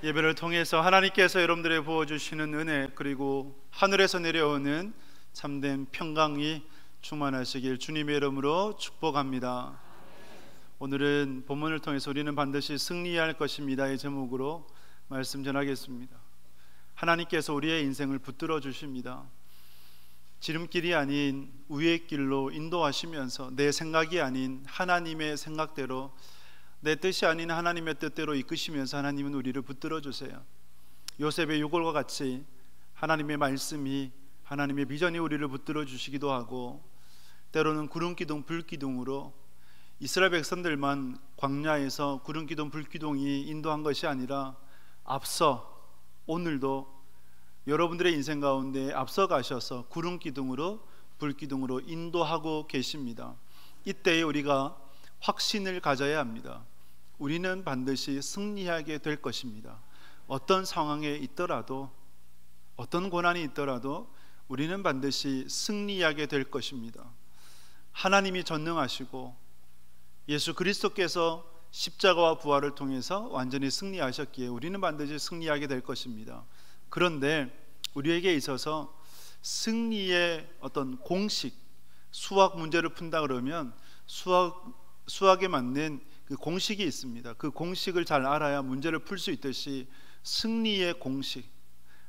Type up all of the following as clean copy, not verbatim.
예배를 통해서 하나님께서 여러분들에게 부어주시는 은혜, 그리고 하늘에서 내려오는 참된 평강이 충만하시길 주님의 이름으로 축복합니다. 오늘은 본문을 통해서 우리는 반드시 승리할 것입니다 이 제목으로 말씀 전하겠습니다. 하나님께서 우리의 인생을 붙들어 주십니다. 지름길이 아닌 우의 길로 인도하시면서 내 생각이 아닌 하나님의 생각대로, 내 뜻이 아닌 하나님의 뜻대로 이끄시면서 하나님은 우리를 붙들어 주세요. 요셉의 유골과 같이 하나님의 말씀이, 하나님의 비전이 우리를 붙들어 주시기도 하고, 때로는 구름기둥 불기둥으로 이스라엘 백성들만 광야에서 구름기둥 불기둥이 인도한 것이 아니라 앞서 오늘도 여러분들의 인생 가운데 앞서 가셔서 구름기둥으로 불기둥으로 인도하고 계십니다. 이때에 우리가 확신을 가져야 합니다. 우리는 반드시 승리하게 될 것입니다. 어떤 상황에 있더라도, 어떤 고난이 있더라도 우리는 반드시 승리하게 될 것입니다. 하나님이 전능하시고 예수 그리스도께서 십자가와 부활을 통해서 완전히 승리하셨기에 우리는 반드시 승리하게 될 것입니다. 그런데 우리에게 있어서 승리의 어떤 공식, 수학 문제를 푼다 그러면 수학에 맞는 그 공식이 있습니다. 그 공식을 잘 알아야 문제를 풀 수 있듯이 승리의 공식,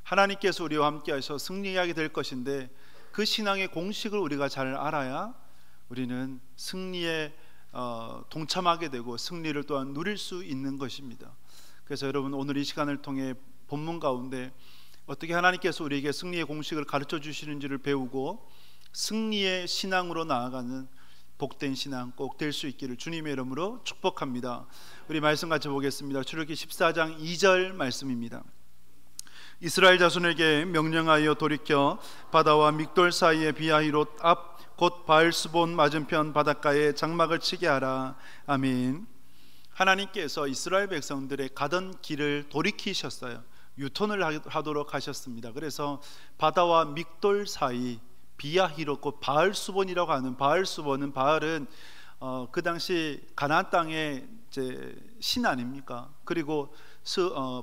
하나님께서 우리와 함께 하셔서 승리하게 될 것인데, 그 신앙의 공식을 우리가 잘 알아야 우리는 승리에 동참하게 되고 승리를 또한 누릴 수 있는 것입니다. 그래서 여러분, 오늘 이 시간을 통해 본문 가운데 어떻게 하나님께서 우리에게 승리의 공식을 가르쳐 주시는지를 배우고 승리의 신앙으로 나아가는 복된 신앙 꼭 될 수 있기를 주님의 이름으로 축복합니다. 우리 말씀 같이 보겠습니다. 출애굽기 14장 2절 말씀입니다. 이스라엘 자손에게 명령하여 돌이켜 바다와 믹돌 사이의 비아히롯 앞 곧 바알스본 맞은편 바닷가에 장막을 치게 하라. 아멘. 하나님께서 이스라엘 백성들의 가던 길을 돌이키셨어요. 유턴을 하도록 하셨습니다. 그래서 바다와 믹돌 사이 비아히롯, 곧 바알수본이라고 하는, 바알수본은, 바알은 그 당시 가나안 땅의 이제 신 아닙니까? 그리고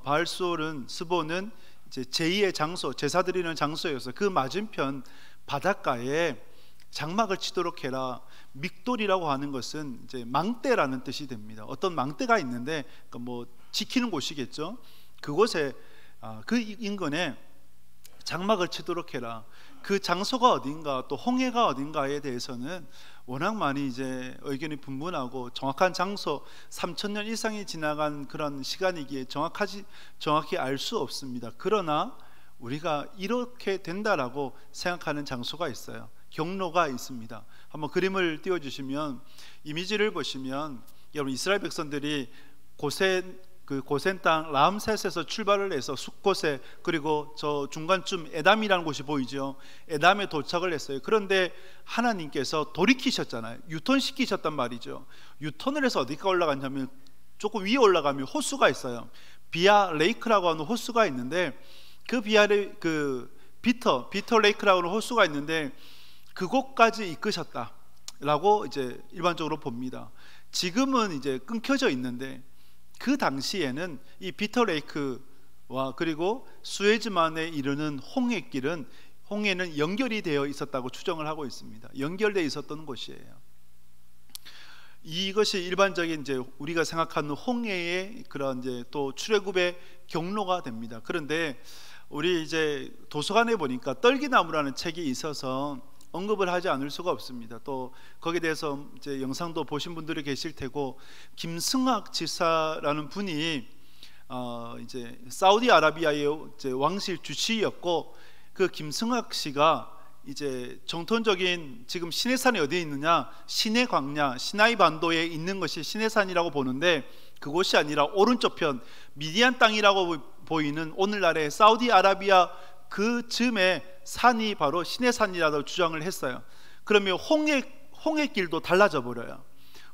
바알수본은, 스본은 이제 제2의 장소, 제사 드리는 장소였어요. 그 맞은편 바닷가에 장막을 치도록 해라. 믹돌이라고 하는 것은 이제 망대라는 뜻이 됩니다. 어떤 망대가 있는데, 그러니까 뭐 지키는 곳이겠죠. 그곳에 그 인근에 장막을 치도록 해라. 그 장소가 어딘가, 또 홍해가 어딘가에 대해서는 워낙 많이 이제 의견이 분분하고, 정확한 장소 3000년 이상이 지나간 그런 시간이기에 정확히 알 수 없습니다. 그러나 우리가 이렇게 된다라고 생각하는 장소가 있어요. 경로가 있습니다. 한번 그림을 띄워주시면, 이미지를 보시면, 여러분 이스라엘 백성들이 고센 땅 람셋에서 출발을 해서 숫곳에, 그리고 저 중간쯤 에담이라는 곳이 보이죠. 에담에 도착을 했어요. 그런데 하나님께서 돌이키셨잖아요. 유턴시키셨단 말이죠. 유턴을 해서 어디가 올라갔냐면, 조금 위에 올라가면 호수가 있어요. 비아 레이크라고 하는 호수가 있는데, 그 비터 레이크라고 하는 호수가 있는데, 그곳까지 이끄셨다라고 이제 일반적으로 봅니다. 지금은 이제 끊겨져 있는데, 그 당시에는 이 비터 레이크와 그리고 수에즈만에 이르는 홍해길은, 홍해는 연결이 되어 있었다고 추정을 하고 있습니다. 연결되어 있었던 곳이에요. 이것이 일반적인 이제 우리가 생각하는 홍해의 그런 이제 또 출애굽의 경로가 됩니다. 그런데 우리 이제 도서관에 보니까 떨기나무라는 책이 있어서 언급을 하지 않을 수가 없습니다. 또 거기에 대해서 이제 영상도 보신 분들이 계실 테고, 김승학 지사라는 분이 이제 사우디아라비아의 이제 왕실 주치의였고, 그 김승학 씨가 이제 정통적인, 지금 시내산이 어디에 있느냐, 시내 광야, 시나이 반도에 있는 것이 시내산이라고 보는데, 그곳이 아니라 오른쪽 편 미디안 땅이라고 보이는 오늘날의 사우디아라비아 그 즈음에 산이 바로 시내산이라고 주장을 했어요. 그러면 홍해길도 달라져 버려요.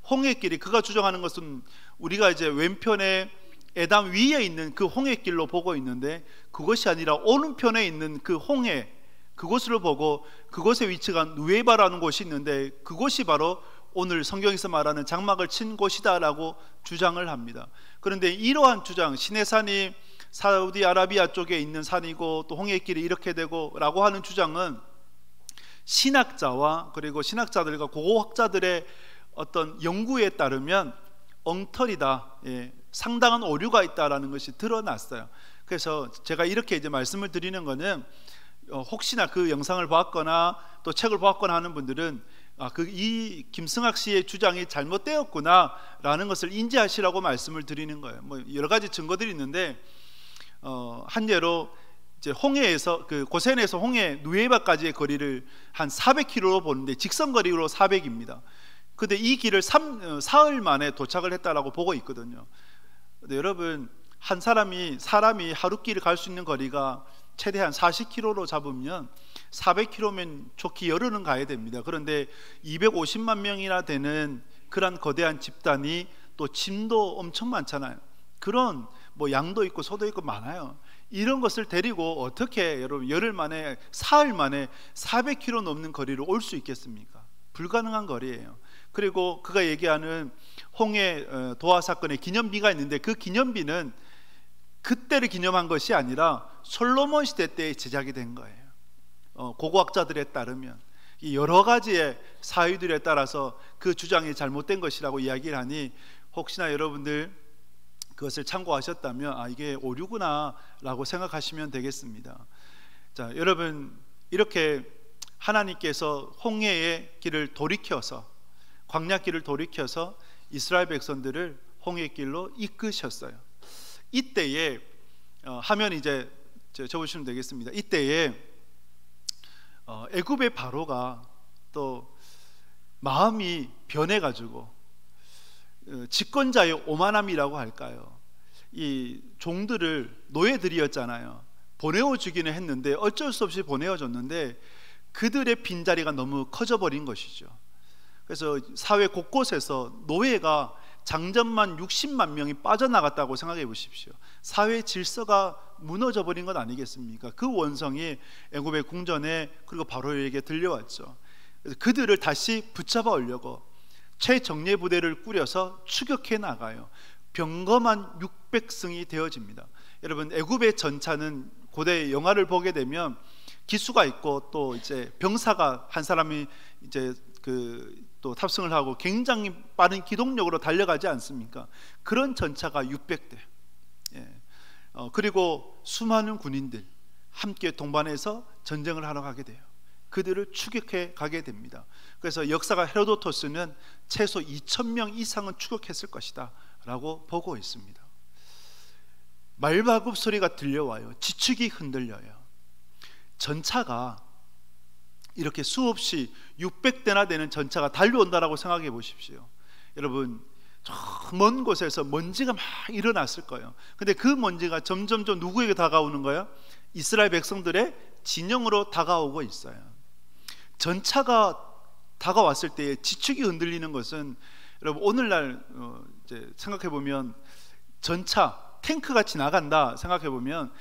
홍해길이, 그가 주장하는 것은 우리가 이제 왼편에 에담 위에 있는 그 홍해길로 보고 있는데, 그것이 아니라 오른편에 있는 그 홍해, 그곳을 보고 그곳에 위치가 누에바라는 곳이 있는데, 그곳이 바로 오늘 성경에서 말하는 장막을 친 곳이다라고 주장을 합니다. 그런데 이러한 주장, 시내산이 사우디아라비아 쪽에 있는 산이고 또 홍해길이 이렇게 되고 라고 하는 주장은 신학자와 그리고 신학자들과 고고학자들의 어떤 연구에 따르면 엉터리다, 상당한 오류가 있다라는 것이 드러났어요. 그래서 제가 이렇게 이제 말씀을 드리는 거는 혹시나 그 영상을 보았거나 또 책을 보았거나 하는 분들은 이 김승학 씨의 주장이 잘못되었구나라는 것을 인지하시라고 말씀을 드리는 거예요. 뭐 여러 가지 증거들이 있는데 한 예로 이제 홍해에서 고센에서 홍해 누에바까지의 거리를 한 400km로 보는데 직선 거리로 400입니다. 근데 이 길을 사흘 만에 도착을 했다라고 보고 있거든요. 근데 여러분, 사람이 하루길을 갈 수 있는 거리가 최대한 40km로 잡으면 400km면 좋게 열흘은 가야 됩니다. 그런데 250만 명이나 되는 그런 거대한 집단이 또 짐도 엄청 많잖아요. 그런 뭐 양도 있고 소도 있고 많아요. 이런 것을 데리고 어떻게 여러분 열흘 만에 사흘 만에 400km 넘는 거리를 올 수 있겠습니까? 불가능한 거리예요. 그리고 그가 얘기하는 홍해 도하 사건의 기념비가 있는데 그 기념비는 그때를 기념한 것이 아니라 솔로몬 시대 때 제작이 된 거예요. 고고학자들에 따르면 여러 가지의 사유들에 따라서 그 주장이 잘못된 것이라고 이야기를 하니 혹시나 여러분들 그것을 참고하셨다면 이게 오류구나 라고 생각하시면 되겠습니다. 자, 여러분, 이렇게 하나님께서 홍해의 길을 돌이켜서 광야길을 돌이켜서 이스라엘 백성들을 홍해길로 이끄셨어요. 이때에 하면 이제 적으시면 되겠습니다. 이때에 애굽의 바로가 또 마음이 변해가지고 집권자의 오만함이라고 할까요? 이 종들을 노예들이었잖아요. 보내어 주기는 했는데 어쩔 수 없이 보내어 줬는데 그들의 빈자리가 너무 커져버린 것이죠. 그래서 사회 곳곳에서 노예가 장전만 60만 명이 빠져나갔다고 생각해 보십시오. 사회 질서가 무너져 버린 것 아니겠습니까? 그 원성이 애굽의 궁전에 그리고 바로에게 들려왔죠. 그래서 그들을 다시 붙잡아 오려고 최정예 부대를 꾸려서 추격해 나가요. 병거만 600승이 되어집니다. 여러분, 애굽의 전차는 고대 영화를 보게 되면 기수가 있고 또 이제 병사가 한 사람이 이제 또 탑승을 하고 굉장히 빠른 기동력으로 달려가지 않습니까? 그런 전차가 600대. 그리고 수많은 군인들 함께 동반해서 전쟁을 하러 가게 돼요. 그들을 추격해 가게 됩니다. 그래서 역사가 헤로도토스는 최소 2,000명 이상은 추격했을 것이다 라고 보고 있습니다. 말발굽 소리가 들려와요. 지축이 흔들려요. 전차가 이렇게 수없이 600대나 되는 전차가 달려온다라고 생각해 보십시오. 여러분, 저 먼 곳에서 먼지가 막 일어났을 거예요. 근데 그 먼지가 점점 누구에게 다가오는 거예요? 이스라엘 백성들의 진영으로 다가오고 있어요. 전차가 다가왔을 때 지축이 흔들리는 것은 여러분 오늘날 이제 생각해 보면 전차, 탱크가 지나간다 생각해 보면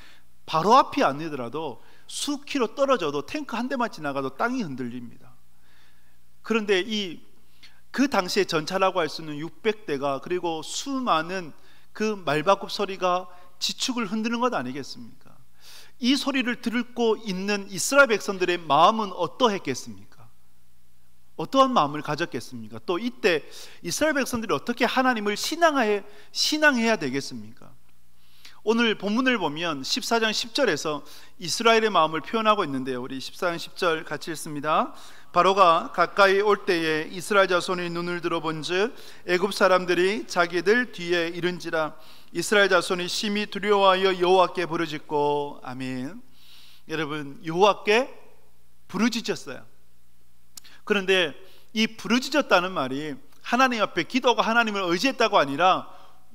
바로 앞이 아니더라도 수 킬로 떨어져도 탱크 한 대만 지나가도 땅이 흔들립니다. 그런데 그 당시에 전차라고 할 수 있는 600대가 그리고 수많은 그 말발굽 소리가 지축을 흔드는 것 아니겠습니까? 이 소리를 듣고 있는 이스라엘 백성들의 마음은 어떠했겠습니까? 어떠한 마음을 가졌겠습니까? 또 이때 이스라엘 백성들이 어떻게 하나님을 신앙해야 되겠습니까? 오늘 본문을 보면 14장 10절에서 이스라엘의 마음을 표현하고 있는데요, 우리 14장 10절 같이 읽습니다. 바로가 가까이 올 때에 이스라엘 자손이 눈을 들어본즉 애굽 사람들이 자기들 뒤에 이른지라. 이스라엘 자손이 심히 두려워하여 여호와께 부르짖고. 아멘. 여러분, 여호와께 부르짖었어요. 그런데 이 부르짖었다는 말이 하나님 앞에 기도가 하나님을 의지했다고 아니라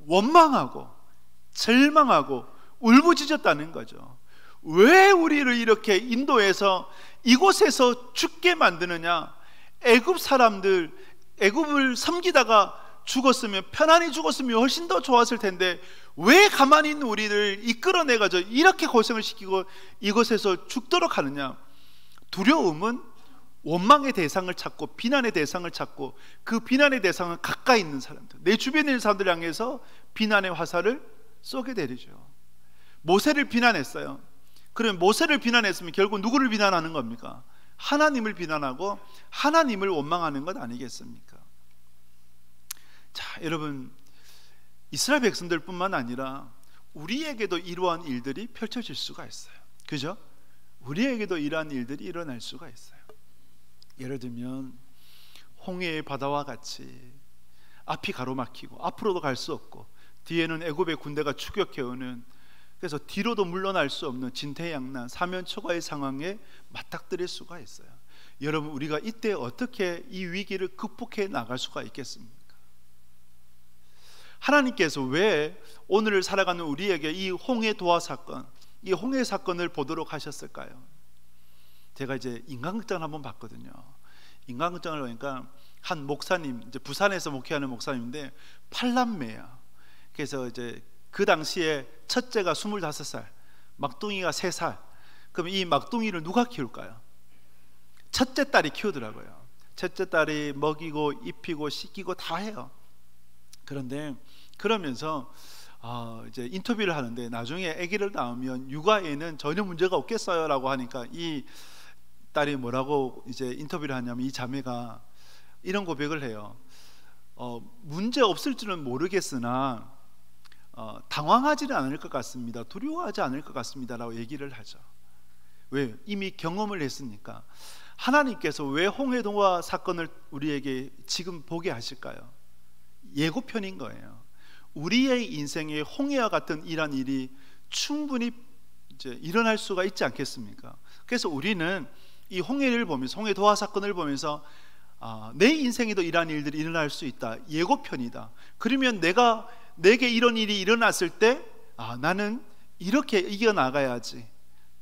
원망하고 절망하고 울부짖었다는 거죠. 왜 우리를 이렇게 인도해서 이곳에서 죽게 만드느냐? 애굽 사람들, 애굽을 섬기다가 죽었으면, 편안히 죽었으면 훨씬 더 좋았을 텐데 왜 가만히 있는 우리를 이끌어내가지고 이렇게 고생을 시키고 이곳에서 죽도록 하느냐? 두려움은 원망의 대상을 찾고 비난의 대상을 찾고 그 비난의 대상은 가까이 있는 사람들, 내 주변에 있는 사람들 향해서 비난의 화살을 쏘게 되죠. 모세를 비난했어요. 그럼 모세를 비난했으면 결국 누구를 비난하는 겁니까? 하나님을 비난하고 하나님을 원망하는 것 아니겠습니까? 자, 여러분, 이스라엘 백성들뿐만 아니라 우리에게도 이러한 일들이 펼쳐질 수가 있어요. 그죠? 우리에게도 이러한 일들이 일어날 수가 있어요. 예를 들면 홍해의 바다와 같이 앞이 가로막히고 앞으로도 갈 수 없고 뒤에는 애굽의 군대가 추격해오는, 그래서 뒤로도 물러날 수 없는 진퇴양난 사면초가의 상황에 맞닥뜨릴 수가 있어요. 여러분, 우리가 이때 어떻게 이 위기를 극복해 나갈 수가 있겠습니까? 하나님께서 왜 오늘을 살아가는 우리에게 이 홍해 도화 사건, 이 홍해 사건을 보도록 하셨을까요? 제가 이제 인간극장을 한번 봤거든요. 인간극장을 보니까 한 목사님, 이제 부산에서 목회하는 목사님인데 팔남매야. 그래서 이제 그 당시에 첫째가 25살, 막둥이가 3살. 그럼 이 막둥이를 누가 키울까요? 첫째 딸이 키우더라고요. 첫째 딸이 먹이고 입히고 씻기고 다 해요. 그런데 그러면서 이제 인터뷰를 하는데 나중에 아기를 낳으면 육아에는 전혀 문제가 없겠어요 라고 하니까 이 딸이 뭐라고 이제 인터뷰를 하냐면, 이 자매가 이런 고백을 해요. 문제 없을 줄은 모르겠으나 당황하지는 않을 것 같습니다. 두려워하지 않을 것 같습니다 라고 얘기를 하죠. 왜? 이미 경험을 했으니까. 하나님께서 왜 홍해동화 사건을 우리에게 지금 보게 하실까요? 예고편인 거예요. 우리의 인생에 홍해와 같은 이런 일이 충분히 이제 일어날 수가 있지 않겠습니까? 그래서 우리는 이 홍해를 보면서, 홍해 도화 사건을 보면서 내 인생에도 이러한 일들이 일어날 수 있다, 예고편이다. 그러면 내게 이런 일이 일어났을 때 나는 이렇게 이겨나가야지,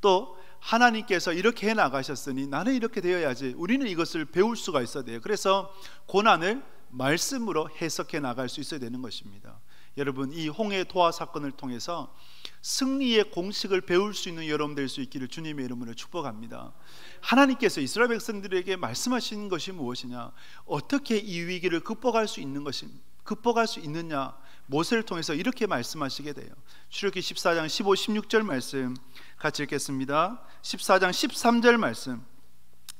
또 하나님께서 이렇게 해나가셨으니 나는 이렇게 되어야지, 우리는 이것을 배울 수가 있어야 돼요. 그래서 고난을 말씀으로 해석해 나갈 수 있어야 되는 것입니다. 여러분, 이 홍해 도화 사건을 통해서 승리의 공식을 배울 수 있는 여러분 될 수 있기를 주님의 이름으로 축복합니다. 하나님께서 이스라엘 백성들에게 말씀하신 것이 무엇이냐, 어떻게 이 위기를 극복할 수 있느냐, 모세를 통해서 이렇게 말씀하시게 돼요. 출애굽기 14장 15, 16절 말씀 같이 읽겠습니다. 14장 13절 말씀,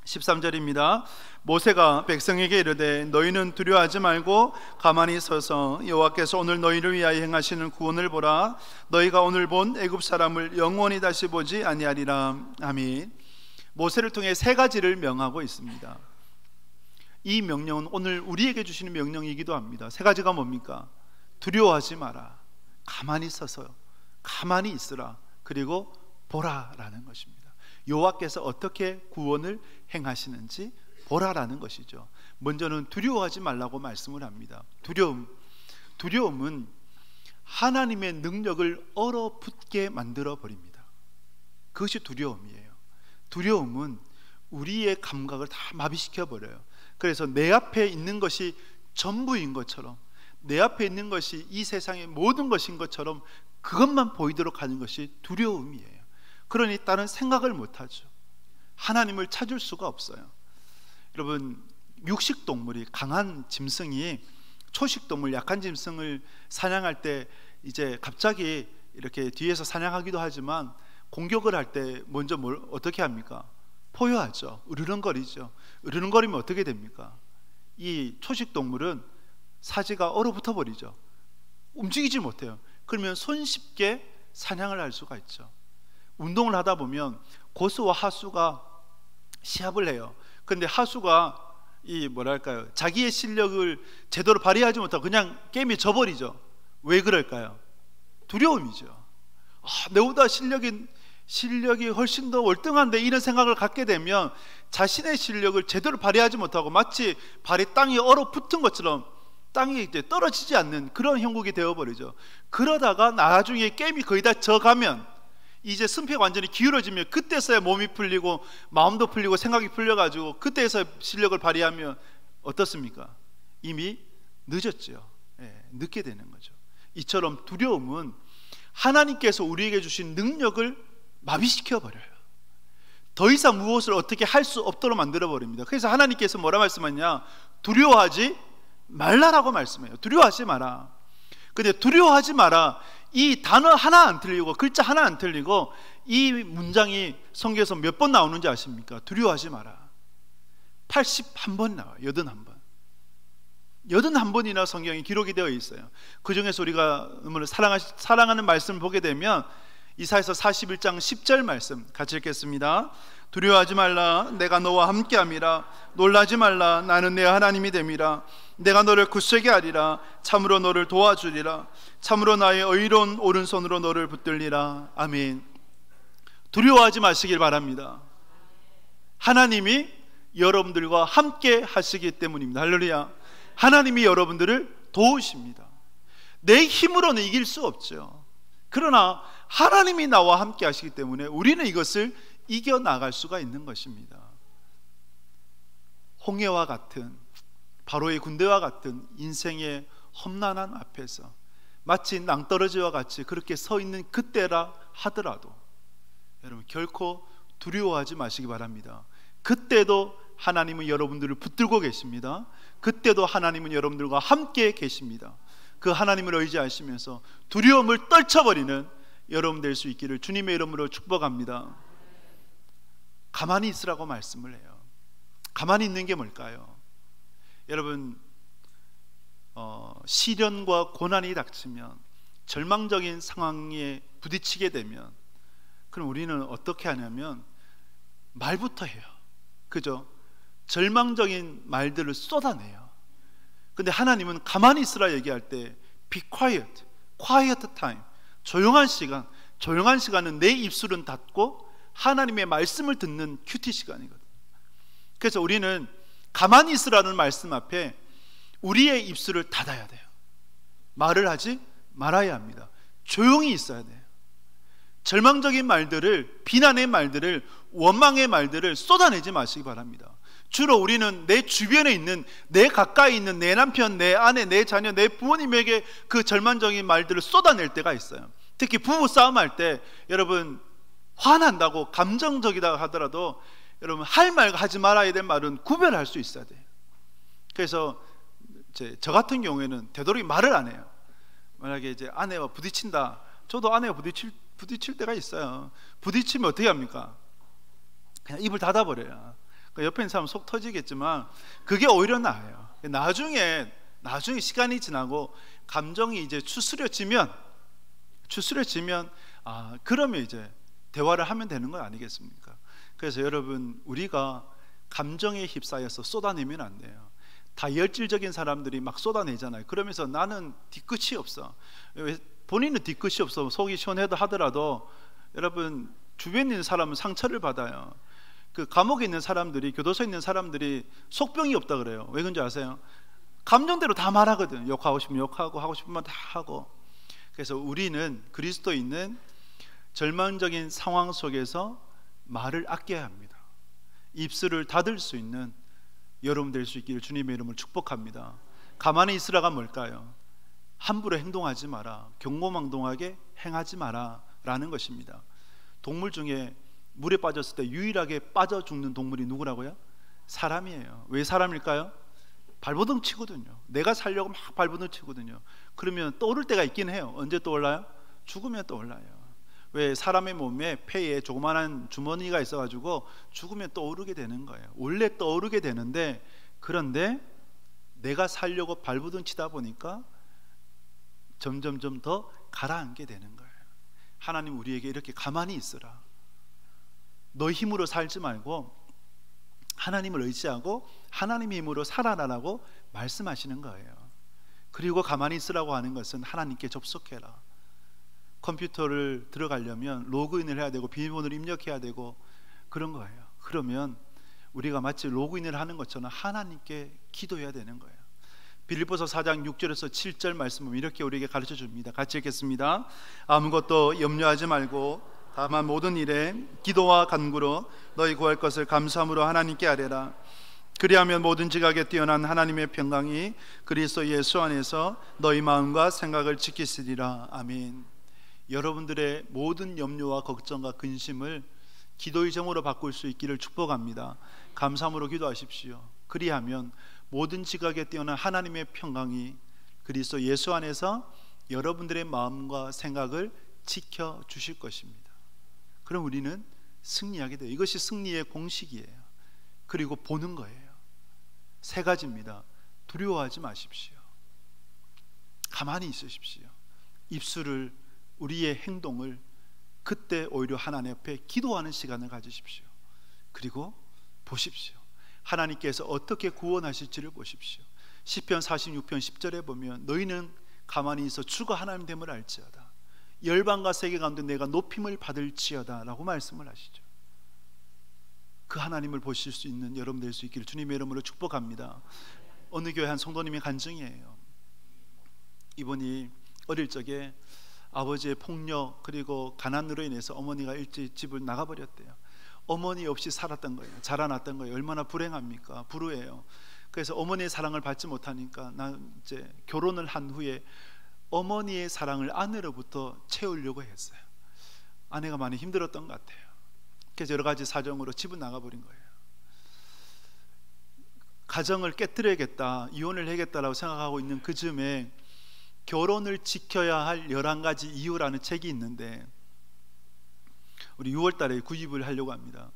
13절입니다. 모세가 백성에게 이르되 너희는 두려워하지 말고 가만히 서서 여호와께서 오늘 너희를 위하여 행하시는 구원을 보라. 너희가 오늘 본 애굽 사람을 영원히 다시 보지 아니하리라. 아멘. 모세를 통해 3가지를 명하고 있습니다. 이 명령은 오늘 우리에게 주시는 명령이기도 합니다. 3가지가 뭡니까? 두려워하지 마라, 가만히 서서 가만히 있으라, 그리고 보라라는 것입니다. 여호와께서 어떻게 구원을 행하시는지 보라라는 것이죠. 먼저는 두려워하지 말라고 말씀을 합니다. 두려움은 하나님의 능력을 얼어붙게 만들어 버립니다. 그것이 두려움이에요. 두려움은 우리의 감각을 다 마비시켜 버려요. 그래서 내 앞에 있는 것이 전부인 것처럼, 내 앞에 있는 것이 이 세상의 모든 것인 것처럼 그것만 보이도록 하는 것이 두려움이에요. 그러니 다른 생각을 못하죠. 하나님을 찾을 수가 없어요. 여러분, 육식동물이, 강한 짐승이 초식동물, 약한 짐승을 사냥할 때 이제 갑자기 이렇게 뒤에서 사냥하기도 하지만 공격을 할 때 먼저 어떻게 합니까? 포효하죠. 으르렁거리죠. 으르렁거리면 어떻게 됩니까? 이 초식동물은 사지가 얼어붙어 버리죠. 움직이지 못해요. 그러면 손쉽게 사냥을 할 수가 있죠. 운동을 하다 보면 고수와 하수가 시합을 해요. 그런데 하수가 자기의 실력을 제대로 발휘하지 못하고 그냥 게임에 져버리죠. 왜 그럴까요? 두려움이죠. 내보다 실력이 훨씬 더 월등한데, 이런 생각을 갖게 되면 자신의 실력을 제대로 발휘하지 못하고 마치 발이 땅에 얼어붙은 것처럼 땅이 이제 떨어지지 않는 그런 형국이 되어버리죠. 그러다가 나중에 게임이 거의 다 져가면, 이제 승패가 완전히 기울어지면 그때서야 몸이 풀리고 마음도 풀리고 생각이 풀려가지고 그때서 실력을 발휘하면 어떻습니까? 이미 늦었죠. 늦게 되는 거죠. 이처럼 두려움은 하나님께서 우리에게 주신 능력을 마비시켜 버려요. 더 이상 무엇을 어떻게 할 수 없도록 만들어 버립니다. 그래서 하나님께서 뭐라 말씀하냐? 두려워하지 말라라고 말씀해요. 두려워하지 마라. 근데 두려워하지 마라, 이 단어 하나 안 틀리고 글자 하나 안 틀리고 이 문장이 성경에서 몇 번 나오는지 아십니까? 두려워하지 마라 81번 나와요. 81번 81번이나 성경이 기록이 되어 있어요. 그 중에서 우리가 사랑하는 말씀을 보게 되면 이사야서 41장 10절 말씀 같이 읽겠습니다. 두려워하지 말라, 내가 너와 함께함이라. 놀라지 말라, 나는 내 하나님이 됨이라. 내가 너를 굳세게 하리라. 참으로 너를 도와주리라. 참으로 나의 의로운 오른손으로 너를 붙들리라. 아멘. 두려워하지 마시길 바랍니다. 하나님이 여러분들과 함께 하시기 때문입니다. 할렐루야. 하나님이 여러분들을 도우십니다. 내 힘으로는 이길 수 없죠. 그러나 하나님이 나와 함께 하시기 때문에 우리는 이것을 이겨나갈 수가 있는 것입니다. 홍해와 같은, 바로의 군대와 같은 인생의 험난한 앞에서 마치 낭떠러지와 같이 그렇게 서 있는 그때라 하더라도 여러분 결코 두려워하지 마시기 바랍니다. 그때도 하나님은 여러분들을 붙들고 계십니다. 그때도 하나님은 여러분들과 함께 계십니다. 그 하나님을 의지하시면서 두려움을 떨쳐버리는 여러분 될 수 있기를 주님의 이름으로 축복합니다. 가만히 있으라고 말씀을 해요. 가만히 있는 게 뭘까요? 여러분, 시련과 고난이 닥치면, 절망적인 상황에 부딪히게 되면, 그럼 우리는 어떻게 하냐면 말부터 해요. 그죠? 절망적인 말들을 쏟아내요. 근데 하나님은 가만히 있으라 얘기할 때 be quiet, quiet time, 조용한 시간, 조용한 시간은 내 입술은 닫고 하나님의 말씀을 듣는 큐티 시간이거든요. 그래서 우리는 가만히 있으라는 말씀 앞에 우리의 입술을 닫아야 돼요. 말을 하지 말아야 합니다. 조용히 있어야 돼요. 절망적인 말들을, 비난의 말들을, 원망의 말들을 쏟아내지 마시기 바랍니다. 주로 우리는 내 주변에 있는, 내 가까이 있는 내 남편, 내 아내, 내 자녀, 내 부모님에게 그 절망적인 말들을 쏟아낼 때가 있어요. 특히 부부 싸움할 때 여러분 화난다고 감정적이다 하더라도 여러분 할 말과 하지 말아야 될 말은 구별할 수 있어야 돼요. 그래서 저 같은 경우에는 되도록 말을 안 해요. 만약에 이제 아내와 부딪힌다, 저도 아내와 부딪힐 때가 있어요. 부딪히면 어떻게 합니까? 그냥 입을 닫아버려요. 옆에 있는 사람 속 터지겠지만 그게 오히려 나아요. 나중에 시간이 지나고 감정이 이제 추스려지면 그러면 이제 대화를 하면 되는 거 아니겠습니까? 그래서 여러분, 우리가 감정에 휩싸여서 쏟아내면 안 돼요. 다혈질적인 사람들이 막 쏟아내잖아요. 그러면서 나는 뒤끝이 없어. 본인은 뒤끝이 없어 속이 시원해도 하더라도 여러분 주변에 있는 사람은 상처를 받아요. 그 감옥에 있는 사람들이, 교도소에 있는 사람들이 속병이 없다 그래요. 왜 그런지 아세요? 감정대로 다 말하거든. 욕하고 싶으면 욕하고, 하고 싶으면 다 하고. 그래서 우리는 그리스도인은 절망적인 상황 속에서 말을 아껴야 합니다. 입술을 닫을 수 있는 여러분 될 수 있기를 주님의 이름을 축복합니다. 가만히 있으라가 뭘까요? 함부로 행동하지 마라, 경고망동하게 행하지 마라 라는 것입니다. 동물 중에 물에 빠졌을 때 유일하게 빠져 죽는 동물이 누구라고요? 사람이에요. 왜 사람일까요? 발버둥 치거든요. 내가 살려고 막 발버둥 치거든요. 그러면 떠오를 때가 있긴 해요. 언제 떠올라요? 죽으면 떠올라요. 왜? 사람의 몸에 폐에 조그만한 주머니가 있어가지고 죽으면 떠오르게 되는 거예요. 원래 떠오르게 되는데, 그런데 내가 살려고 발버둥 치다 보니까 점점점 더 가라앉게 되는 거예요. 하나님 우리에게 이렇게 가만히 있으라, 너 힘으로 살지 말고 하나님을 의지하고 하나님의 힘으로 살아나라고 말씀하시는 거예요. 그리고 가만히 있으라고 하는 것은 하나님께 접속해라. 컴퓨터를 들어가려면 로그인을 해야 되고 비밀번호를 입력해야 되고 그런 거예요. 그러면 우리가 마치 로그인을 하는 것처럼 하나님께 기도해야 되는 거예요. 빌립보서 4장 6절에서 7절 말씀은 이렇게 우리에게 가르쳐 줍니다. 같이 읽겠습니다. 아무것도 염려하지 말고 다만 모든 일에 기도와 간구로 너희 구할 것을 감사함으로 하나님께 아뢰라. 그리하면 모든 지각에 뛰어난 하나님의 평강이 그리스도 예수 안에서 너희 마음과 생각을 지키시리라. 아멘. 여러분들의 모든 염려와 걱정과 근심을 기도의 정으로 바꿀 수 있기를 축복합니다. 감사함으로 기도하십시오. 그리하면 모든 지각에 뛰어난 하나님의 평강이 그리스도 예수 안에서 여러분들의 마음과 생각을 지켜주실 것입니다. 그럼 우리는 승리하게 돼요. 이것이 승리의 공식이에요. 그리고 보는 거예요. 세 가지입니다. 두려워하지 마십시오. 가만히 있으십시오. 입술을, 우리의 행동을 그때 오히려 하나님 앞에 기도하는 시간을 가지십시오. 그리고 보십시오. 하나님께서 어떻게 구원하실지를 보십시오. 시편 46편 10절에 보면 너희는 가만히 있어 주가 하나님 됨을 알지어다. 열방과 세계 가운데 내가 높임을 받을지어다 라고 말씀을 하시죠. 그 하나님을 보실 수 있는 여러분 될 수 있기를 주님의 이름으로 축복합니다. 어느 교회 한 성도님의 간증이에요. 이분이 어릴 적에 아버지의 폭력 그리고 가난으로 인해서 어머니가 일찍 집을 나가버렸대요. 어머니 없이 살았던 거예요. 자라났던 거예요. 얼마나 불행합니까? 불우해요. 그래서 어머니의 사랑을 받지 못하니까 나 이제 결혼을 한 후에 어머니의 사랑을 아내로부터 채우려고 했어요. 아내가 많이 힘들었던 것 같아요. 그래서 여러 가지 사정으로 집을 나가버린 거예요. 가정을 깨뜨려야겠다, 이혼을 해야겠다라고 생각하고 있는 그 즈음에 결혼을 지켜야 할 11가지 이유라는 책이 있는데 우리 6월 달에 구입을 하려고 합니다.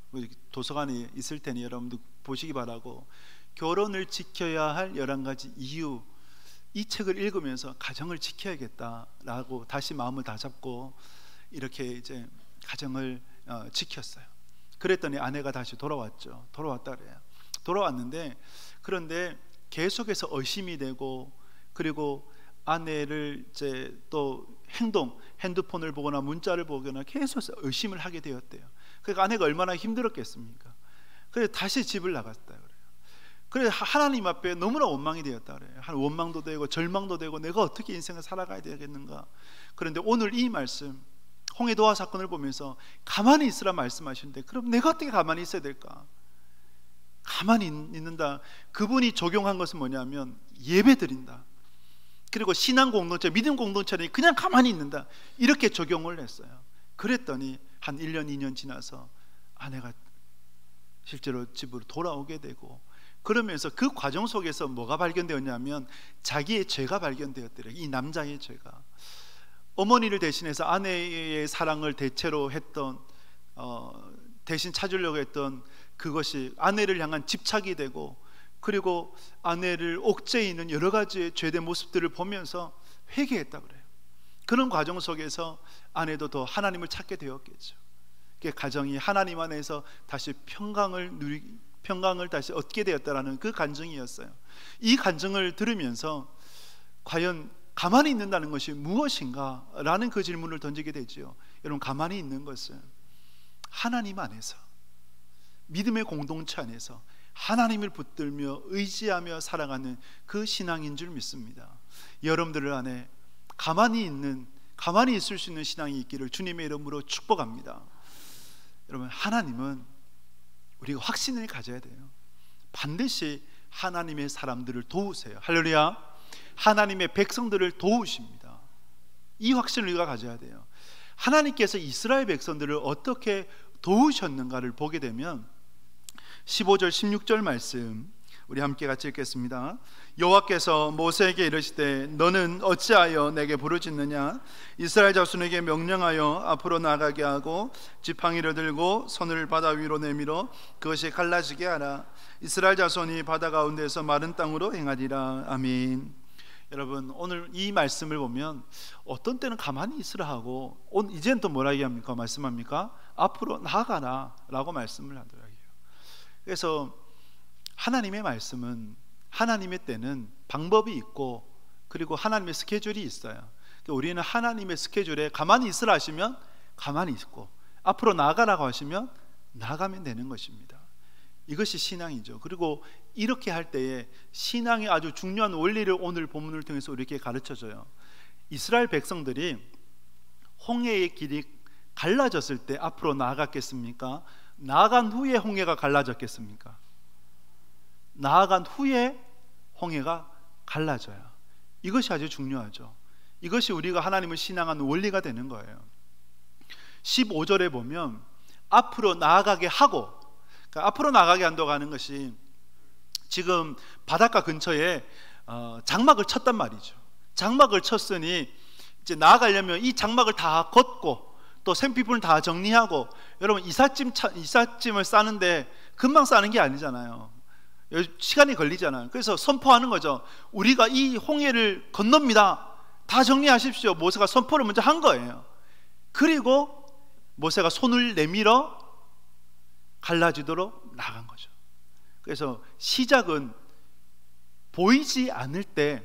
도서관에 있을 테니 여러분도 보시기 바라고, 결혼을 지켜야 할 11가지 이유, 이 책을 읽으면서 가정을 지켜야겠다라고 다시 마음을 다잡고 이렇게 이제 가정을 지켰어요. 그랬더니 아내가 다시 돌아왔죠. 돌아왔다 그래요. 돌아왔는데, 그런데 계속해서 의심이 되고, 그리고 아내를 이제 또 핸드폰을 보거나 문자를 보거나 계속 의심을 하게 되었대요. 그러니까 아내가 얼마나 힘들었겠습니까? 그래서 다시 집을 나갔다 그래요. 그래서 하나님 앞에 너무나 원망이 되었다 그래요. 한 원망도 되고 절망도 되고 내가 어떻게 인생을 살아가야 되겠는가. 그런데 오늘 이 말씀, 홍해도화 사건을 보면서 가만히 있으라 말씀하시는데, 그럼 내가 어떻게 가만히 있어야 될까? 가만히 있는다. 그분이 적용한 것은 뭐냐면 예배 드린다, 그리고 신앙 공동체, 믿음 공동체는 그냥 가만히 있는다, 이렇게 적용을 했어요. 그랬더니 한 1년 2년 지나서 아내가 실제로 집으로 돌아오게 되고, 그러면서 그 과정 속에서 뭐가 발견되었냐면 자기의 죄가 발견되었더래요. 이 남자의 죄가. 어머니를 대신해서 아내의 사랑을 대체로 했던, 대신 찾으려고 했던 그것이 아내를 향한 집착이 되고, 그리고 아내를 옥죄이는 여러 가지의 죄된 모습들을 보면서 회개했다 그래요. 그런 과정 속에서 아내도 더 하나님을 찾게 되었겠죠. 가정이 하나님 안에서 다시 평강을 다시 얻게 되었다라는 그 간증이었어요. 이 간증을 들으면서 과연 가만히 있는다는 것이 무엇인가 라는 그 질문을 던지게 되지요. 여러분, 가만히 있는 것은 하나님 안에서, 믿음의 공동체 안에서 하나님을 붙들며 의지하며 살아가는 그 신앙인 줄 믿습니다. 여러분들 안에 가만히 있을 수 있는 신앙이 있기를 주님의 이름으로 축복합니다. 여러분, 하나님은 우리가 확신을 가져야 돼요. 반드시 하나님의 사람들을 도우세요. 할렐루야. 하나님의 백성들을 도우십니다. 이 확신을 우리가 가져야 돼요. 하나님께서 이스라엘 백성들을 어떻게 도우셨는가를 보게 되면 15절 16절 말씀 우리 함께 같이 읽겠습니다. 여호와께서 모세에게 이르시되 너는 어찌하여 내게 부르짖느냐? 이스라엘 자손에게 명령하여 앞으로 나가게 하고 지팡이를 들고 손을 바다 위로 내밀어 그것이 갈라지게 하라. 이스라엘 자손이 바다 가운데서 마른 땅으로 행하리라. 아멘. 여러분, 오늘 이 말씀을 보면 어떤 때는 가만히 있으라 하고 이제는 또 뭐라 얘기합니까? 말씀합니까? 앞으로 나가라 라고 말씀을 하더라고요. 그래서 하나님의 말씀은, 하나님의 때는 방법이 있고, 그리고 하나님의 스케줄이 있어요. 그러니까 우리는 하나님의 스케줄에 가만히 있으라 하시면 가만히 있고, 앞으로 나가라고 하시면 나가면 되는 것입니다. 이것이 신앙이죠. 그리고 이렇게 할 때에 신앙의 아주 중요한 원리를 오늘 본문을 통해서 이렇게 가르쳐줘요. 이스라엘 백성들이 홍해의 길이 갈라졌을 때 앞으로 나아갔겠습니까? 나아간 후에 홍해가 갈라졌겠습니까? 나아간 후에 홍해가 갈라져요. 이것이 아주 중요하죠. 이것이 우리가 하나님을 신앙하는 원리가 되는 거예요. 15절에 보면 앞으로 나아가게 하고, 그러니까 앞으로 나가게 한다고 하는 것이 지금 바닷가 근처에 장막을 쳤단 말이죠. 장막을 쳤으니 이제 나아가려면 이 장막을 다 걷고 또 샘비분을 다 정리하고, 여러분 이삿짐을 싸는데 금방 싸는 게 아니잖아요. 시간이 걸리잖아요. 그래서 선포하는 거죠. 우리가 이 홍해를 건넙니다. 다 정리하십시오. 모세가 선포를 먼저 한 거예요. 그리고 모세가 손을 내밀어 갈라지도록 나간 거죠. 그래서 시작은 보이지 않을 때,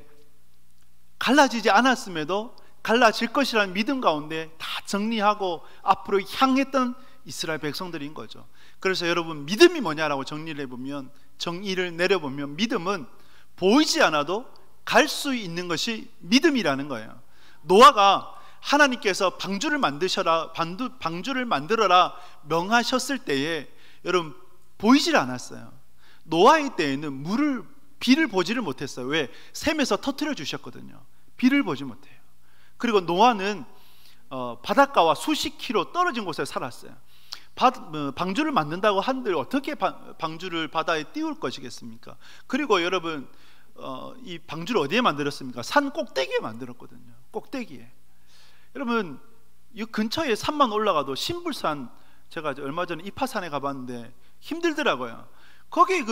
갈라지지 않았음에도 갈라질 것이라는 믿음 가운데 다 정리하고 앞으로 향했던 이스라엘 백성들인 거죠. 그래서 여러분, 믿음이 뭐냐라고 정의를 내려보면 믿음은 보이지 않아도 갈 수 있는 것이 믿음이라는 거예요. 노아가 하나님께서 방주를 만들어라 명하셨을 때에 여러분 보이질 않았어요. 노아의 때에는 비를 보지를 못했어요. 왜? 샘에서 터뜨려 주셨거든요. 비를 보지 못해요. 그리고 노아는 바닷가와 수십 킬로 떨어진 곳에 살았어요. 방주를 만든다고 한들 어떻게 방주를 바다에 띄울 것이겠습니까? 그리고 여러분, 이 방주를 어디에 만들었습니까? 산 꼭대기에 만들었거든요. 꼭대기에. 여러분, 이 근처에 산만 올라가도 신불산, 제가 얼마 전에 이파산에 가봤는데 힘들더라고요. 거기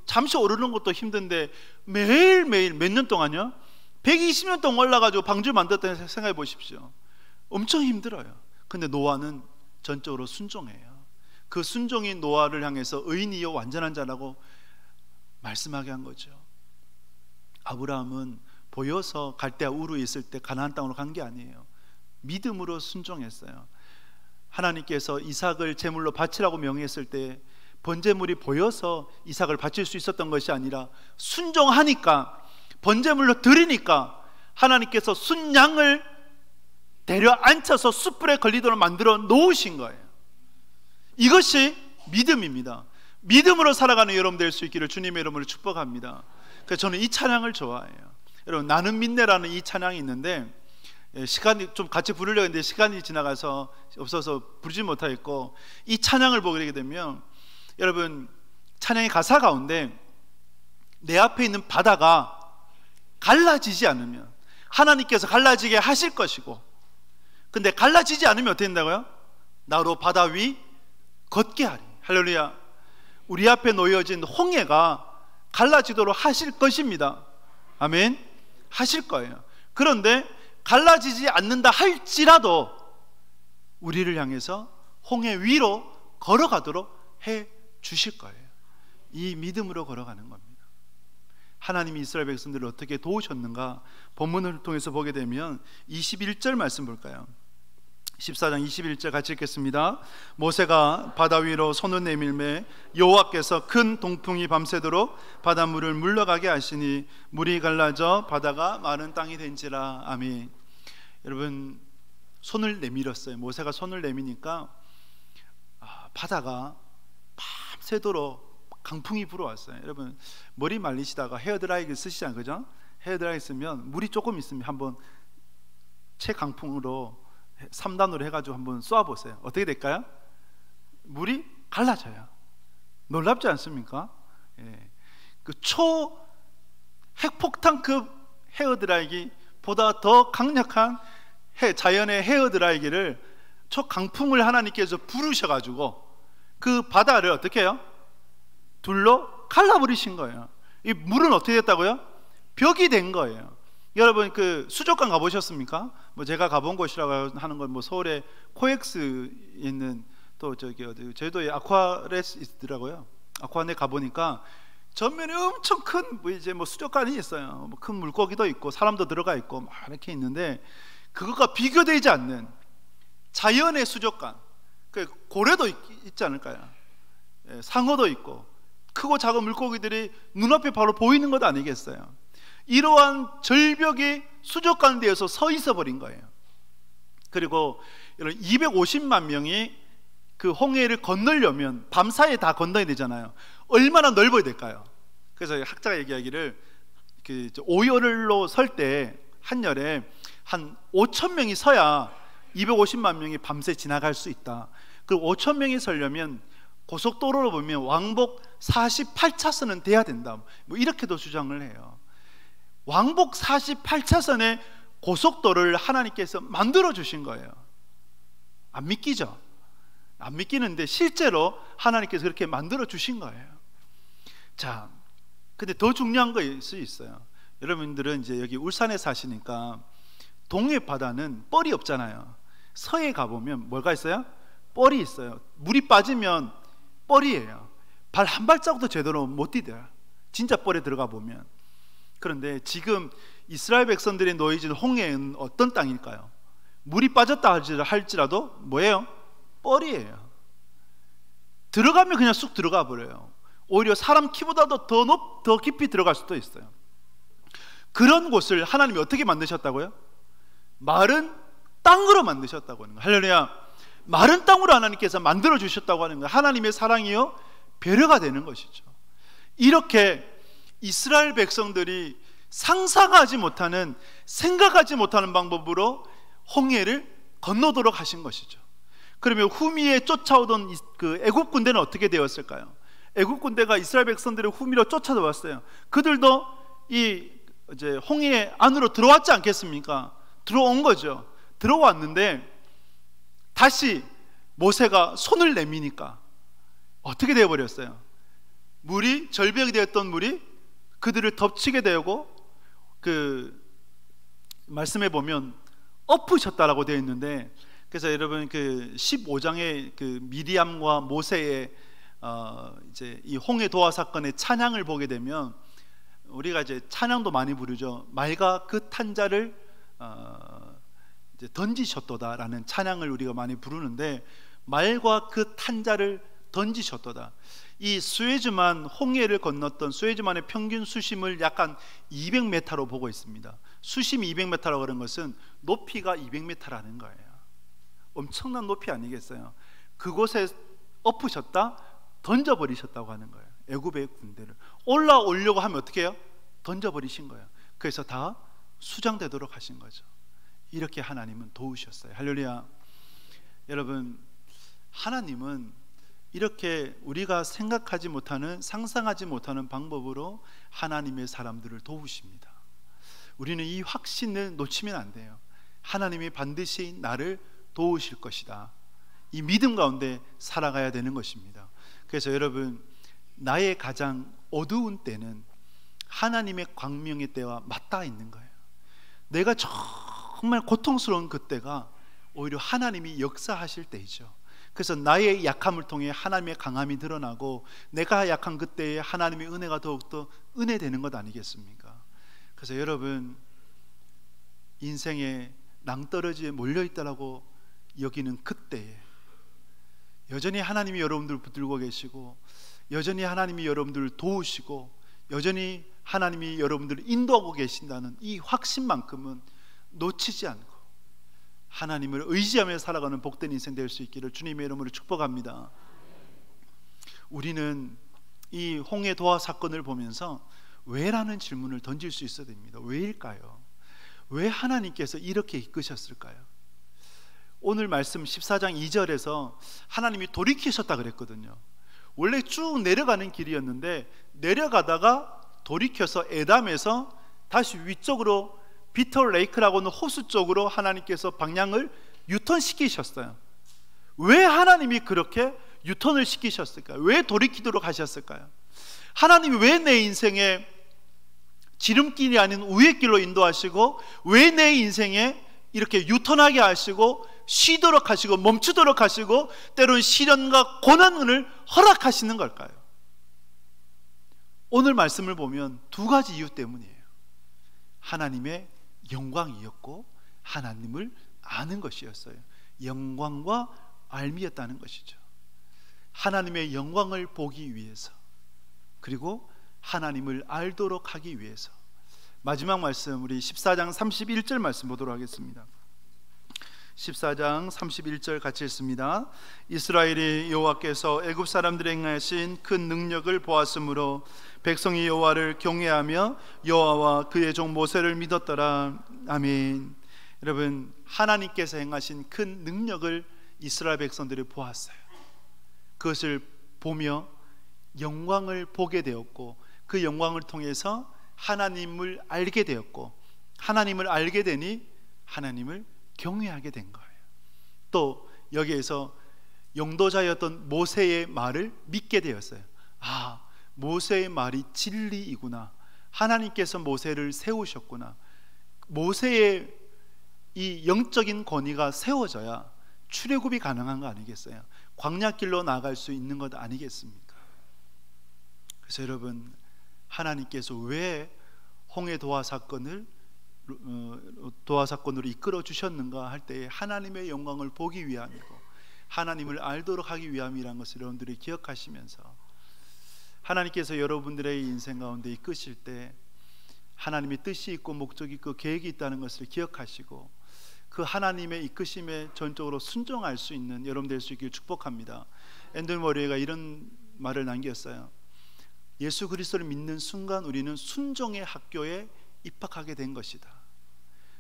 잠시 오르는 것도 힘든데 매일매일 몇 년 동안요? 120년 동안 올라가지고 방주를 만들었다는 생각해 보십시오. 엄청 힘들어요. 근데 노아는 전적으로 순종해요. 그 순종이 노아를 향해서 의인이요 완전한 자라고 말씀하게 한 거죠. 아브라함은 보여서 갈대아 우르에 있을 때 가나안 땅으로 간 게 아니에요. 믿음으로 순종했어요. 하나님께서 이삭을 제물로 바치라고 명했을 때 번제물이 보여서 이삭을 바칠 수 있었던 것이 아니라 순종하니까, 번제물로 드리니까 하나님께서 순양을 데려앉혀서 숯불에 걸리도록 만들어 놓으신 거예요. 이것이 믿음입니다. 믿음으로 살아가는 여러분 될 수 있기를 주님의 이름으로 축복합니다. 그래서 저는 이 찬양을 좋아해요. 여러분, 나는 믿네라는 이 찬양이 있는데, 시간이 좀 같이 부르려고 했는데 시간이 지나가서 없어서 부르지 못하겠고, 이 찬양을 보게 되면 여러분, 찬양의 가사 가운데 내 앞에 있는 바다가 갈라지지 않으면 하나님께서 갈라지게 하실 것이고, 근데 갈라지지 않으면 어떻게 된다고요? 나로 바다 위 걷게 하리. 할렐루야. 우리 앞에 놓여진 홍해가 갈라지도록 하실 것입니다. 아멘. 하실 거예요. 그런데 갈라지지 않는다 할지라도 우리를 향해서 홍해 위로 걸어가도록 해 주실 거예요. 이 믿음으로 걸어가는 겁니다. 하나님이 이스라엘 백성들을 어떻게 도우셨는가 본문을 통해서 보게 되면 21절 말씀 볼까요? 14장 21절 같이 읽겠습니다. 모세가 바다 위로 손을 내밀매 여호와께서 큰 동풍이 밤새도록 바닷물을 물러가게 하시니 물이 갈라져 바다가 마른 땅이 된지라. 아멘. 여러분, 손을 내밀었어요. 모세가 손을 내미니까 바다가 밤새도록 강풍이 불어왔어요. 여러분, 머리 말리시다가 헤어드라이기 쓰시잖아요, 그죠? 헤어드라이기 쓰면 물이 조금 있으면 한번 최강풍으로 3단으로 해가지고 한번 쏘아보세요. 어떻게 될까요? 물이 갈라져요. 놀랍지 않습니까? 예. 그 핵폭탄급 헤어드라이기보다 더 강력한 자연의 헤어드라이기를 초강풍을 하나님께서 부르셔가지고 그 바다를 어떻게 해요? 둘로 갈라버리신 거예요. 이 물은 어떻게 됐다고요? 벽이 된 거예요. 여러분, 그 수족관 가보셨습니까? 뭐 제가 가본 곳이라고 하는 건 뭐 서울에 코엑스 있는 또 저기 어디 제주도에 아쿠아레스 있더라고요. 아쿠아네 가보니까 전면에 엄청 큰 이제 뭐 수족관이 있어요. 뭐 큰 물고기도 있고 사람도 들어가 있고 막 이렇게 있는데 그것과 비교되지 않는 자연의 수족관. 그 고래도 있지 않을까요? 예, 상어도 있고 크고 작은 물고기들이 눈앞에 바로 보이는 것 아니겠어요? 이러한 절벽이 수족관 되어서 서 있어 버린 거예요. 그리고 250만 명이 그 홍해를 건너려면 밤사이에 다 건너야 되잖아요. 얼마나 넓어야 될까요? 그래서 학자가 얘기하기를 그 오열로 설 때 한열에 한 5천 명이 서야 250만 명이 밤새 지나갈 수 있다. 그리고 5천 명이 서려면 고속도로로 보면 왕복 48차선은 돼야 된다. 뭐 이렇게도 주장을 해요. 왕복 48차선에 고속도로를 하나님께서 만들어 주신 거예요. 안 믿기죠? 안 믿기는데 실제로 하나님께서 그렇게 만들어 주신 거예요. 자, 근데 더 중요한 것이 있어요. 여러분들은 이제 여기 울산에 사시니까 동해 바다는 뻘이 없잖아요. 서해 가보면 뭐가 있어요? 뻘이 있어요. 물이 빠지면 뻘이에요. 발 한 발자국도 제대로 못 디뎌요. 진짜 뻘에 들어가 보면. 그런데 지금 이스라엘 백성들이 놓여진 홍해는 어떤 땅일까요? 물이 빠졌다 할지라도 뭐예요? 뻘이에요. 들어가면 그냥 쑥 들어가 버려요. 오히려 사람 키보다도 더 깊이 들어갈 수도 있어요. 그런 곳을 하나님이 어떻게 만드셨다고요? 마른 땅으로 만드셨다고 하는 거예요. 할렐루야. 마른 땅으로 하나님께서 만들어 주셨다고 하는 거예요. 하나님의 사랑이요 배려가 되는 것이죠. 이렇게 이스라엘 백성들이 상상하지 못하는, 생각하지 못하는 방법으로 홍해를 건너도록 하신 것이죠. 그러면 후미에 쫓아오던 그 애굽 군대는 어떻게 되었을까요? 애굽 군대가 이스라엘 백성들의 후미로 쫓아왔어요. 그들도 이제 홍해 안으로 들어왔지 않겠습니까? 들어온 거죠. 들어왔는데 다시 모세가 손을 내미니까 어떻게 되어버렸어요? 물이, 절벽이 되었던 물이 그들을 덮치게 되고, 그 말씀에 보면 엎으셨다라고 되어 있는데, 그래서 여러분 그 15장의 그 미리암과 모세의 이제 이 홍해 도화 사건의 찬양을 보게 되면 우리가 이제 찬양도 많이 부르죠. 말과 그 탄자를 이제 던지셨도다라는 찬양을 우리가 많이 부르는데, 말과 그 탄자를 던지셨도다. 이 스웨즈만, 홍해를 건넜던 스웨즈만의 평균 수심을 약간 200m로 보고 있습니다. 수심이 200m라고 그런 것은 높이가 200m라는 거예요. 엄청난 높이 아니겠어요? 그곳에 엎으셨다, 던져버리셨다고 하는 거예요. 애굽의 군대를 올라오려고 하면 어떻게 해요? 던져버리신 거예요. 그래서 다 수장되도록 하신 거죠. 이렇게 하나님은 도우셨어요. 할렐루야. 여러분, 하나님은 이렇게 우리가 생각하지 못하는, 상상하지 못하는 방법으로 하나님의 사람들을 도우십니다. 우리는 이 확신을 놓치면 안 돼요. 하나님이 반드시 나를 도우실 것이다. 이 믿음 가운데 살아가야 되는 것입니다. 그래서 여러분, 나의 가장 어두운 때는 하나님의 광명의 때와 맞닿아 있는 거예요. 내가 정말 고통스러운 그때가 오히려 하나님이 역사하실 때이죠. 그래서 나의 약함을 통해 하나님의 강함이 드러나고, 내가 약한 그때에 하나님의 은혜가 더욱더 은혜되는 것 아니겠습니까? 그래서 여러분, 인생의 낭떠러지에 몰려있다라고 여기는 그때에 여전히 하나님이 여러분들을 붙들고 계시고, 여전히 하나님이 여러분들을 도우시고, 여전히 하나님이 여러분들을 인도하고 계신다는 이 확신만큼은 놓치지 않고 하나님을 의지하며 살아가는 복된 인생 될 수 있기를 주님의 이름으로 축복합니다. 우리는 이 홍해 도화 사건을 보면서 왜라는 질문을 던질 수 있어야 됩니다. 왜일까요? 왜 하나님께서 이렇게 이끄셨을까요? 오늘 말씀 14장 2절에서 하나님이 돌이키셨다 그랬거든요. 원래 쭉 내려가는 길이었는데 내려가다가 돌이켜서 에담에서 다시 위쪽으로 비터 레이크라고 하는 호수 쪽으로 하나님께서 방향을 유턴시키셨어요. 왜 하나님이 그렇게 유턴을 시키셨을까요? 왜 돌이키도록 하셨을까요? 하나님이 왜 내 인생에 지름길이 아닌 우회 길로 인도하시고, 왜 내 인생에 이렇게 유턴하게 하시고 쉬도록 하시고 멈추도록 하시고 때로는 시련과 고난을 허락하시는 걸까요? 오늘 말씀을 보면 두 가지 이유 때문이에요. 하나님의 영광이었고 하나님을 아는 것이었어요. 영광과 알미였다는 것이죠. 하나님의 영광을 보기 위해서, 그리고 하나님을 알도록 하기 위해서. 마지막 말씀, 우리 14장 31절 말씀 보도록 하겠습니다. 14장 31절 같이 읽습니다. 이스라엘이 여호와께서 애굽 사람들에 행하신 큰 능력을 보았으므로 백성이 여호와를 경외하며 여호와와 그의 종 모세를 믿었더라. 아멘. 여러분, 하나님께서 행하신 큰 능력을 이스라엘 백성들이 보았어요. 그것을 보며 영광을 보게 되었고, 그 영광을 통해서 하나님을 알게 되었고, 하나님을 알게 되니 하나님을 경외하게 된 거예요. 또 여기에서 용도자였던 모세의 말을 믿게 되었어요. 아, 모세의 말이 진리이구나. 하나님께서 모세를 세우셨구나. 모세의 이 영적인 권위가 세워져야 출애굽이 가능한 거 아니겠어요? 광야길로 나갈 수 있는 것 아니겠습니까? 그래서 여러분, 하나님께서 왜 홍해 도화 사건으로 이끌어 주셨는가 할 때에 하나님의 영광을 보기 위함이고 하나님을 알도록 하기 위함이라는 것을 여러분들이 기억하시면서, 하나님께서 여러분들의 인생 가운데 이끄실 때 하나님의 뜻이 있고 목적이 있고 계획이 있다는 것을 기억하시고 그 하나님의 이끄심에 전적으로 순종할 수 있는 여러분 될 수 있기를 축복합니다. 앤드류 머레이가 이런 말을 남겼어요. 예수 그리스도를 믿는 순간 우리는 순종의 학교에 입학하게 된 것이다.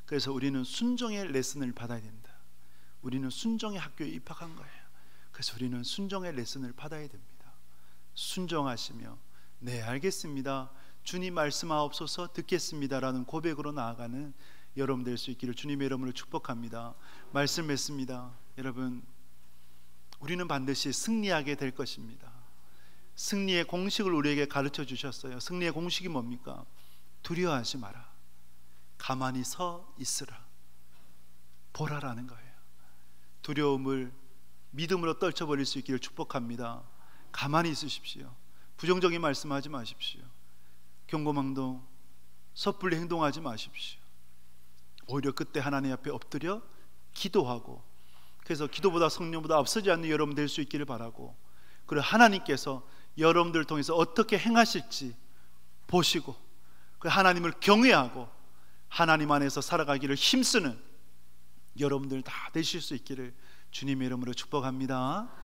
그래서 우리는 순종의 레슨을 받아야 된다. 우리는 순종의 학교에 입학한 거예요. 그래서 우리는 순종의 레슨을 받아야 됩니다. 순종하시며 네 알겠습니다, 주님 말씀하옵소서, 듣겠습니다라는 고백으로 나아가는 여러분 될 수 있기를 주님의 이름으로 축복합니다. 말씀 맺습니다. 여러분, 우리는 반드시 승리하게 될 것입니다. 승리의 공식을 우리에게 가르쳐 주셨어요. 승리의 공식이 뭡니까? 두려워하지 마라, 가만히 서 있으라, 보라라는 거예요. 두려움을 믿음으로 떨쳐버릴 수 있기를 축복합니다. 가만히 있으십시오. 부정적인 말씀하지 마십시오. 경고망동 섣불리 행동하지 마십시오. 오히려 그때 하나님 앞에 엎드려 기도하고, 그래서 기도보다 성령보다 앞서지 않는 여러분 될 수 있기를 바라고, 그리고 하나님께서 여러분들을 통해서 어떻게 행하실지 보시고 그 하나님을 경외하고 하나님 안에서 살아가기를 힘쓰는 여러분들 다 되실 수 있기를 주님의 이름으로 축복합니다.